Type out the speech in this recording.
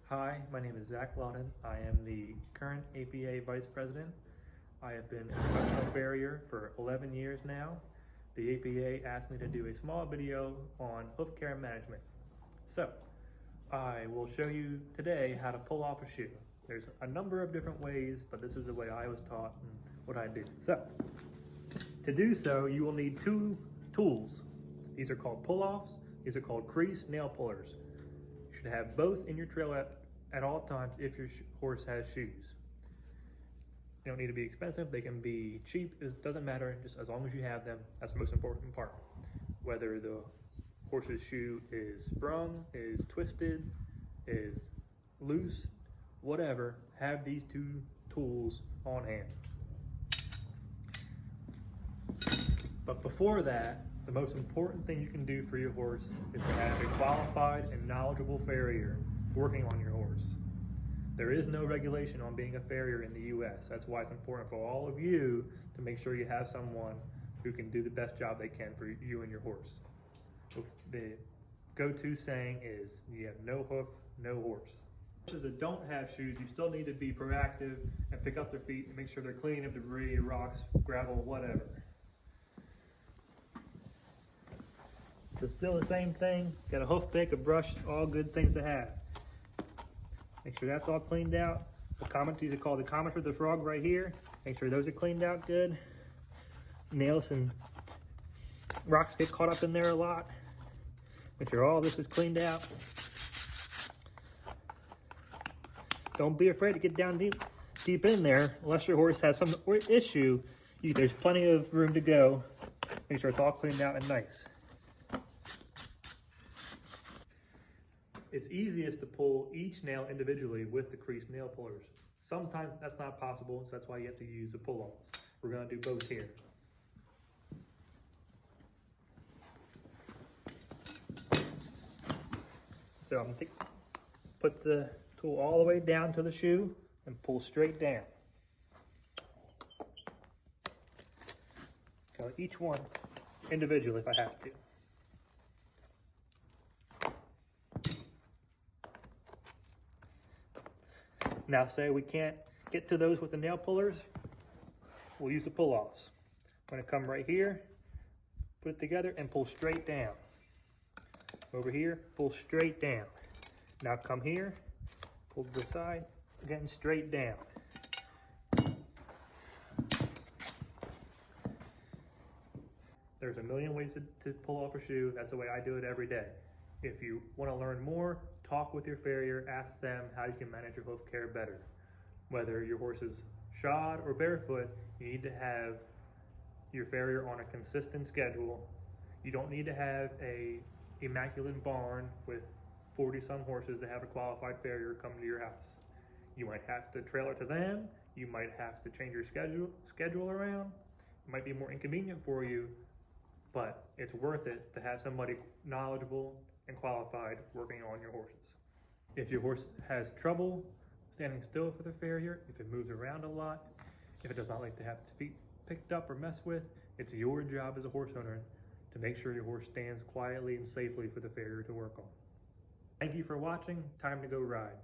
Hi, my name is Zach Weldon. I am the current APA Vice President. I have been a professional farrier for 11 years now. The APA asked me to do a small video on hoof care management. So, I will show you today how to pull off a shoe. There's a number of different ways, but this is the way I was taught and what I do. So, to do so, you will need two tools. These are called pull-offs. These are called crease nail pullers. You should have both in your trail at all times if your horse has shoes. They don't need to be expensive. They can be cheap. It doesn't matter, just as long as you have them. That's the most important part. Whether the horse's shoe is sprung, is twisted, is loose, whatever, have these two tools on hand. But before that, the most important thing you can do for your horse is to have a qualified and knowledgeable farrier working on your horse. There is no regulation on being a farrier in the US. That's why it's important for all of you to make sure you have someone who can do the best job they can for you and your horse. The go-to saying is, you have no hoof, no horse. Horses that don't have shoes, you still need to be proactive and pick up their feet and make sure they're clean of debris, rocks, gravel, whatever. So still the same thing, got a hoof pick, a brush, all good things to have. Make sure that's all cleaned out. These are called the comments for the frog right here. Make sure those are cleaned out good. Nails and rocks get caught up in there a lot. Make sure all this is cleaned out. Don't be afraid to get down deep in there unless your horse has some issue. There's plenty of room to go. Make sure it's all cleaned out and nice. It's easiest to pull each nail individually with the crease nail pullers. Sometimes that's not possible, so that's why you have to use the pull-offs. We're going to do both here. So I'm going to put the tool all the way down to the shoe and pull straight down. Go each one individually if I have to. Now say we can't get to those with the nail pullers, we'll use the pull-offs. I'm gonna come right here, put it together and pull straight down. Over here, pull straight down. Now come here, pull to the side, again straight down. There's a million ways to pull off a shoe. That's the way I do it every day. If you want to learn more, talk with your farrier, ask them how you can manage your hoof care better. Whether your horse is shod or barefoot, you need to have your farrier on a consistent schedule. You don't need to have a immaculate barn with 40-some horses to have a qualified farrier come to your house. You might have to trailer to them. You might have to change your schedule around. It might be more inconvenient for you, but it's worth it to have somebody knowledgeable and qualified working on your horses. If your horse has trouble standing still for the farrier, if it moves around a lot, if it does not like to have its feet picked up or messed with, it's your job as a horse owner to make sure your horse stands quietly and safely for the farrier to work on. Thank you for watching. Time to go ride.